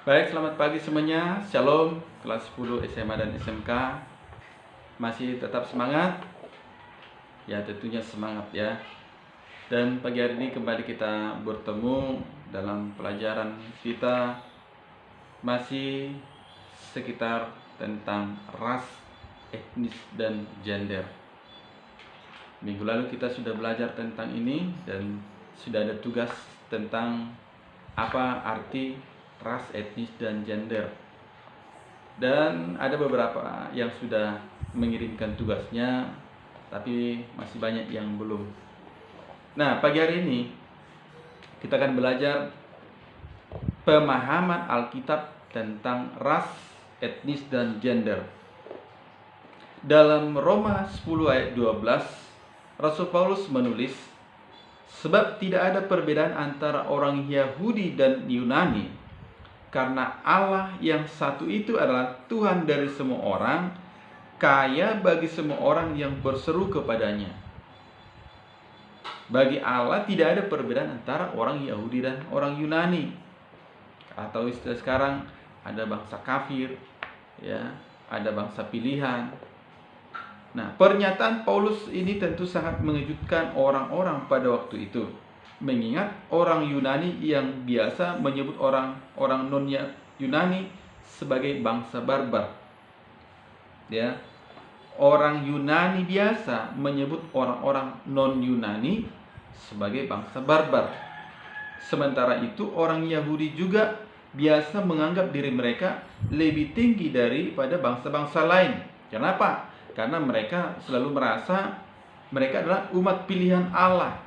Baik, selamat pagi semuanya. Shalom, kelas 10 SMA dan SMK. Masih tetap semangat? Ya, tentunya semangat ya. Dan pagi hari ini kembali kita bertemu dalam pelajaran kita masih sekitar tentang ras, etnis, dan gender. Minggu lalu kita sudah belajar tentang ini dan sudah ada tugas tentang apa arti ras, etnis, dan gender. Dan ada beberapa yang sudah mengirimkan tugasnya, tapi masih banyak yang belum. Nah, pagi hari ini kita akan belajar pemahaman Alkitab tentang ras, etnis, dan gender. Dalam Roma 10 ayat 12, Rasul Paulus menulis, "Sebab tidak ada perbedaan antara orang Yahudi dan Yunani, karena Allah yang satu itu adalah Tuhan dari semua orang, kaya bagi semua orang yang berseru kepadanya." Bagi Allah tidak ada perbedaan antara orang Yahudi dan orang Yunani. Atau istilah sekarang ada bangsa kafir, ya, ada bangsa pilihan. Nah, pernyataan Paulus ini tentu sangat mengejutkan orang-orang pada waktu itu. Mengingat orang Yunani yang biasa menyebut orang non-Yunani sebagai bangsa barbar. Ya. Orang Yunani biasa menyebut orang-orang non-Yunani sebagai bangsa barbar. Sementara itu orang Yahudi juga biasa menganggap diri mereka lebih tinggi daripada bangsa-bangsa lain. Kenapa? Karena mereka selalu merasa mereka adalah umat pilihan Allah,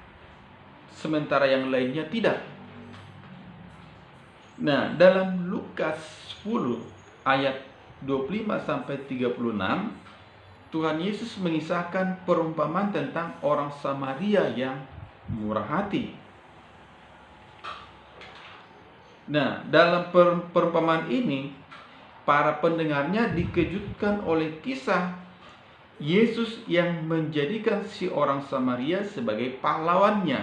sementara yang lainnya tidak. Nah, dalam Lukas 10 ayat 25 sampai 36, Tuhan Yesus mengisahkan perumpamaan tentang orang Samaria yang murah hati. Nah, dalam perumpamaan ini, para pendengarnya dikejutkan oleh kisah Yesus yang menjadikan si orang Samaria sebagai pahlawannya.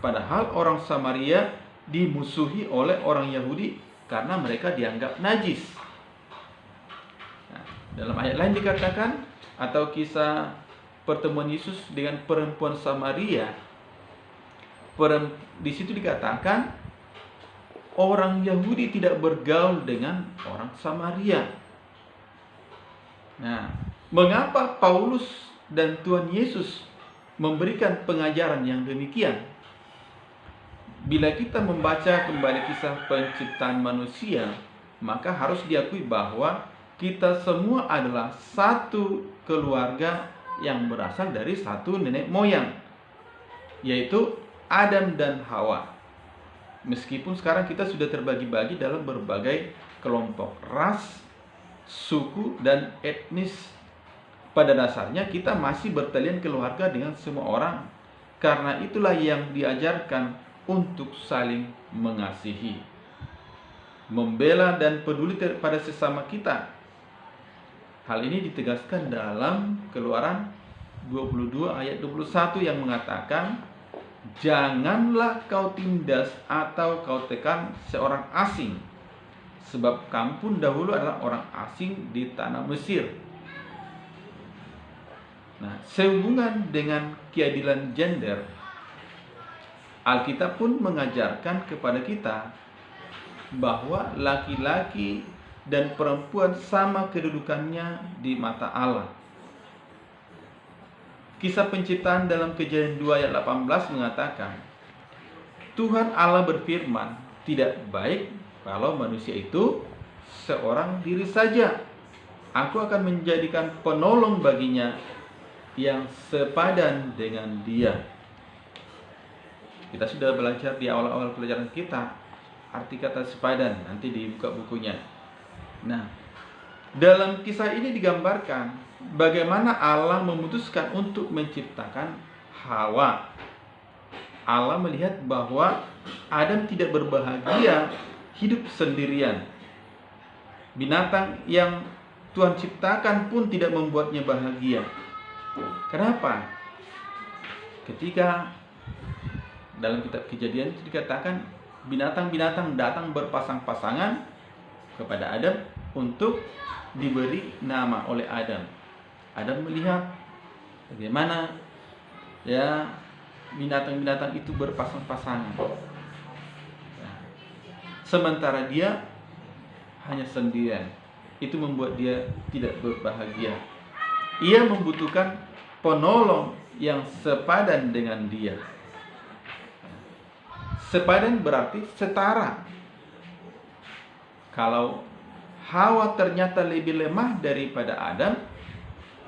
Padahal orang Samaria dimusuhi oleh orang Yahudi karena mereka dianggap najis. Nah, dalam ayat lain dikatakan, atau kisah pertemuan Yesus dengan perempuan Samaria, di situ dikatakan orang Yahudi tidak bergaul dengan orang Samaria. Nah, mengapa Paulus dan Tuhan Yesus memberikan pengajaran yang demikian? Bila kita membaca kembali kisah penciptaan manusia, maka harus diakui bahwa kita semua adalah satu keluarga yang berasal dari satu nenek moyang, yaitu Adam dan Hawa. Meskipun sekarang kita sudah terbagi-bagi dalam berbagai kelompok ras, suku, dan etnis, pada dasarnya kita masih bertalian keluarga dengan semua orang. Karena itulah yang diajarkan untuk saling mengasihi, membela, dan peduli pada sesama kita. Hal ini ditegaskan dalam Keluaran 22 ayat 21 yang mengatakan, "Janganlah kau tindas atau kau tekan seorang asing, sebab kamu pun dahulu adalah orang asing di tanah Mesir." Nah, sehubungan dengan keadilan gender, Alkitab pun mengajarkan kepada kita bahwa laki-laki dan perempuan sama kedudukannya di mata Allah. Kisah penciptaan dalam Kejadian 2 ayat 18 mengatakan, Tuhan Allah berfirman, "Tidak baik kalau manusia itu seorang diri saja. Aku akan menjadikan penolong baginya yang sepadan dengan dia." Kita sudah belajar di awal-awal pelajaran kita arti kata sepadan, nanti dibuka bukunya. Nah, dalam kisah ini digambarkan bagaimana Allah memutuskan untuk menciptakan Hawa. Allah melihat bahwa Adam tidak berbahagia hidup sendirian. Binatang yang Tuhan ciptakan pun tidak membuatnya bahagia. Kenapa? Ketika dalam kitab Kejadian itu dikatakan binatang-binatang datang berpasang-pasangan kepada Adam untuk diberi nama oleh Adam. Adam melihat bagaimana ya binatang-binatang itu berpasang-pasangan. Sementara dia hanya sendirian. Itu membuat dia tidak berbahagia. Ia membutuhkan penolong yang sepadan dengan dia. Sepadan berarti setara. Kalau Hawa ternyata lebih lemah daripada Adam,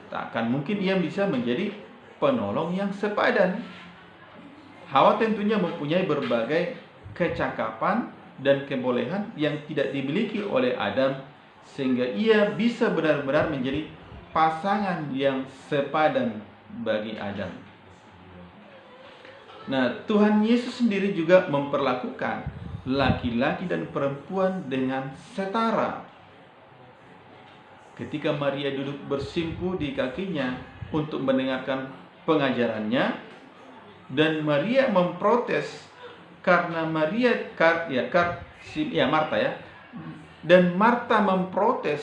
tak akan mungkin ia bisa menjadi penolong yang sepadan. Hawa tentunya mempunyai berbagai kecakapan dan kebolehan yang tidak dimiliki oleh Adam, sehingga ia bisa benar-benar menjadi pasangan yang sepadan bagi Adam. Nah, Tuhan Yesus sendiri juga memperlakukan laki-laki dan perempuan dengan setara. Ketika Maria duduk bersimpuh di kakinya untuk mendengarkan pengajarannya, dan Maria memprotes karena Marta ya, dan Marta memprotes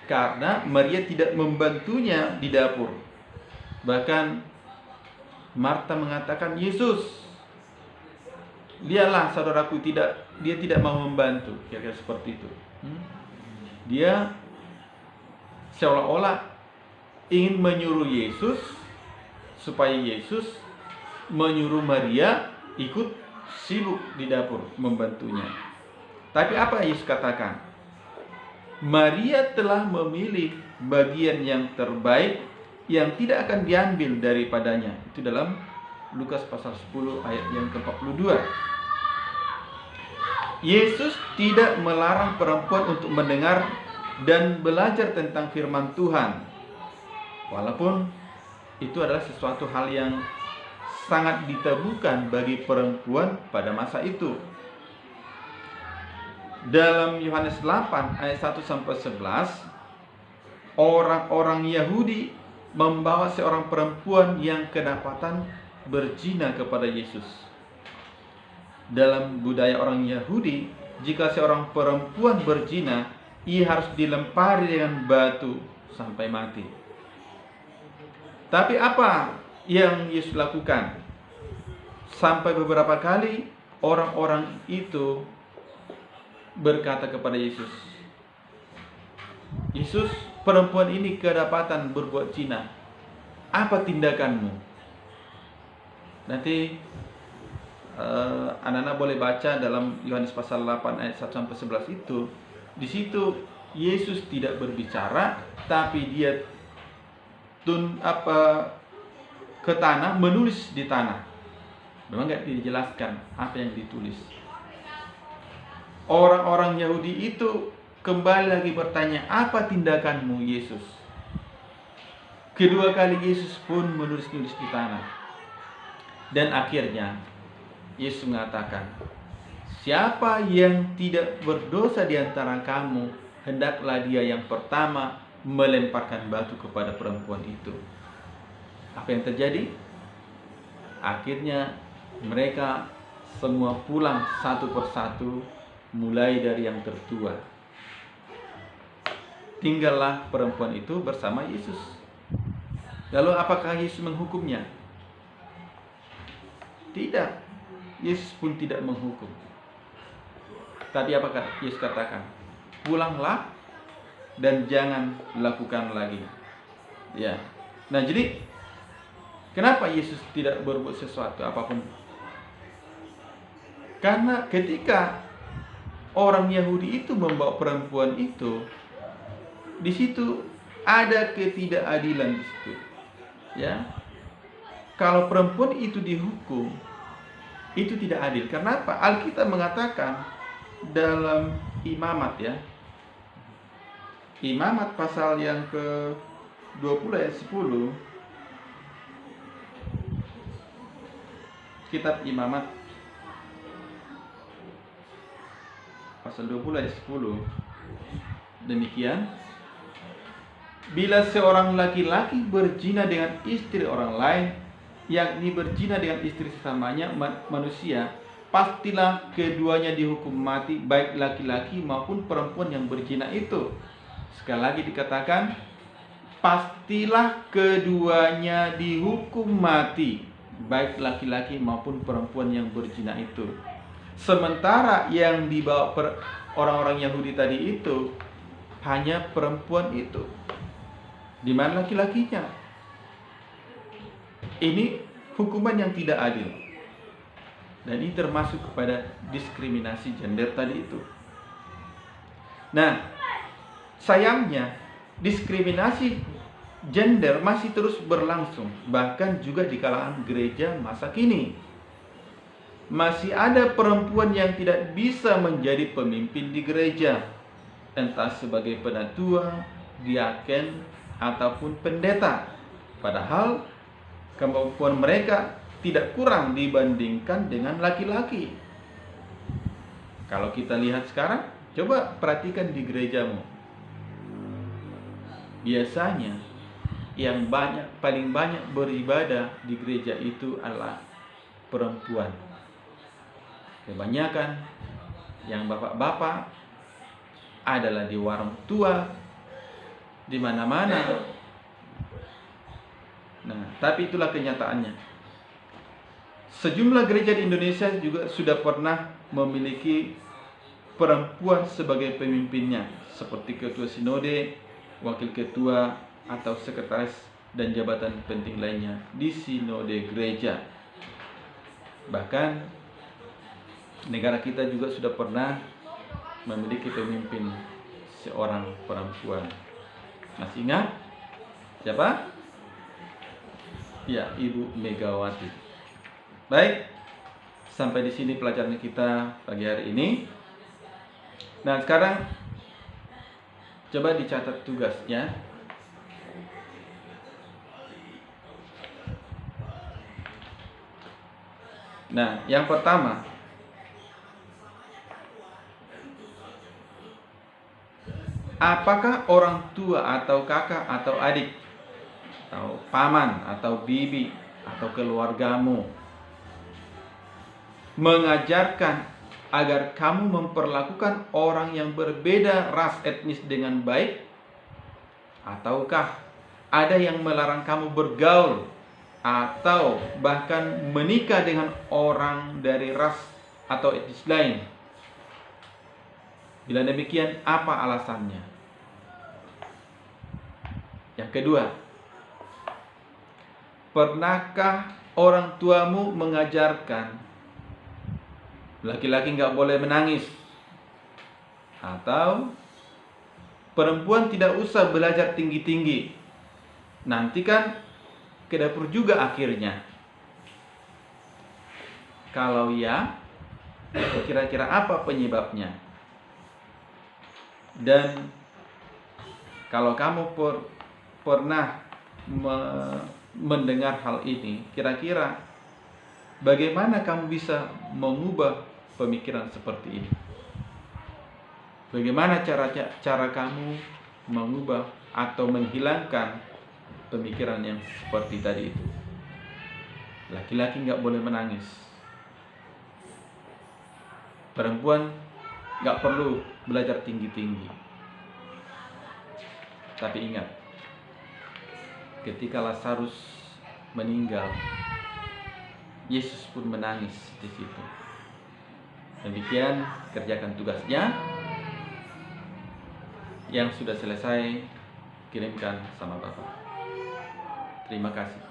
karena Maria tidak membantunya di dapur. Bahkan Marta mengatakan, Yesus, lihatlah saudaraku dia tidak mau membantu, kira-kira seperti itu. Dia seolah-olah ingin menyuruh Yesus supaya Yesus menyuruh Maria ikut sibuk di dapur membantunya. Tapi apa Yesus katakan? Maria telah memilih bagian yang terbaik yang tidak akan diambil daripadanya. Itu dalam Lukas pasal 10 ayat yang ke-42. Yesus tidak melarang perempuan untuk mendengar dan belajar tentang firman Tuhan, walaupun itu adalah sesuatu hal yang sangat ditabukan bagi perempuan pada masa itu. Dalam Yohanes 8 ayat 1-11, orang-orang Yahudi membawa seorang perempuan yang kedapatan berzina kepada Yesus. Dalam budaya orang Yahudi, jika seorang perempuan berzina, ia harus dilempari dengan batu sampai mati. Tapi apa yang Yesus lakukan? Sampai beberapa kali orang-orang itu berkata kepada Yesus, Yesus, perempuan ini kedapatan berbuat zina. Apa tindakanmu? Nanti anak-anak boleh baca dalam Yohanes pasal 8 ayat 1-11 itu. Di situ Yesus tidak berbicara, tapi dia ke tanah, menulis di tanah. Memang nggak dijelaskan apa yang ditulis. Orang-orang Yahudi itu kembali lagi bertanya, apa tindakanmu Yesus? Kedua kali Yesus pun menulis-nulis di tanah. Dan akhirnya Yesus mengatakan, siapa yang tidak berdosa di antara kamu, hendaklah dia yang pertama melemparkan batu kepada perempuan itu. Apa yang terjadi? Akhirnya mereka semua pulang satu persatu, mulai dari yang tertua. Tinggallah perempuan itu bersama Yesus. Lalu apakah Yesus menghukumnya? Tidak. Yesus pun tidak menghukum. Tadi apakah Yesus katakan? Pulanglah dan jangan lakukan lagi. Ya. Nah, jadi kenapa Yesus tidak berbuat sesuatu apapun? Karena ketika orang Yahudi itu membawa perempuan itu, di situ ada ketidakadilan di situ. Ya. Kalau perempuan itu dihukum, itu tidak adil. Kenapa? Alkitab mengatakan dalam Imamat ya. Imamat pasal yang ke-20 ayat 10. Kitab Imamat pasal 20 ayat 10. Demikian, bila seorang laki-laki berzina dengan istri orang lain, yakni berzina dengan istri sesamanya manusia, pastilah keduanya dihukum mati, baik laki-laki maupun perempuan yang berzina itu. Sekali lagi dikatakan, pastilah keduanya dihukum mati, baik laki-laki maupun perempuan yang berzina itu. Sementara yang dibawa orang-orang Yahudi tadi itu hanya perempuan itu. Di mana laki-lakinya? Ini hukuman yang tidak adil. Dan ini termasuk kepada diskriminasi gender tadi itu. Nah, sayangnya diskriminasi gender masih terus berlangsung, bahkan juga di kalangan gereja masa kini. Masih ada perempuan yang tidak bisa menjadi pemimpin di gereja, entah sebagai penatua, diaken, ataupun pendeta. Padahal kemampuan mereka tidak kurang dibandingkan dengan laki-laki. Kalau kita lihat sekarang, coba perhatikan di gerejamu. Biasanya yang paling banyak beribadah di gereja itu adalah perempuan. Kebanyakan yang bapak-bapak adalah di warung tua, di mana-mana. Nah, tapi itulah kenyataannya. Sejumlah gereja di Indonesia juga sudah pernah memiliki perempuan sebagai pemimpinnya, seperti ketua sinode, wakil ketua, atau sekretaris dan jabatan penting lainnya di sinode gereja. Bahkan negara kita juga sudah pernah memiliki pemimpin seorang perempuan. Masih ingat? Siapa? Ya, Ibu Megawati. Baik, sampai di sini pelajaran kita pagi hari ini. Nah, sekarang coba dicatat tugasnya. Nah, yang pertama, apakah orang tua atau kakak atau adik atau paman atau bibi atau keluargamu mengajarkan agar kamu memperlakukan orang yang berbeda ras etnis dengan baik? Ataukah ada yang melarang kamu bergaul atau bahkan menikah dengan orang dari ras atau etnis lain? Bila demikian, apa alasannya? Yang kedua, pernahkah orang tuamu mengajarkan laki-laki nggak boleh menangis, atau perempuan tidak usah belajar tinggi-tinggi, nanti kan ke dapur juga akhirnya? Kalau ya, kira-kira apa penyebabnya? Dan kalau kamu pernah mendengar hal ini, kira-kira bagaimana kamu bisa mengubah pemikiran seperti ini? Bagaimana cara kamu mengubah atau menghilangkan pemikiran yang seperti tadi itu? Laki-laki nggak boleh menangis, perempuan nggak perlu belajar tinggi-tinggi. Tapi ingat, ketika Lazarus meninggal, Yesus pun menangis di situ. Demikian, kerjakan tugasnya. Yang sudah selesai, kirimkan sama Bapak. Terima kasih.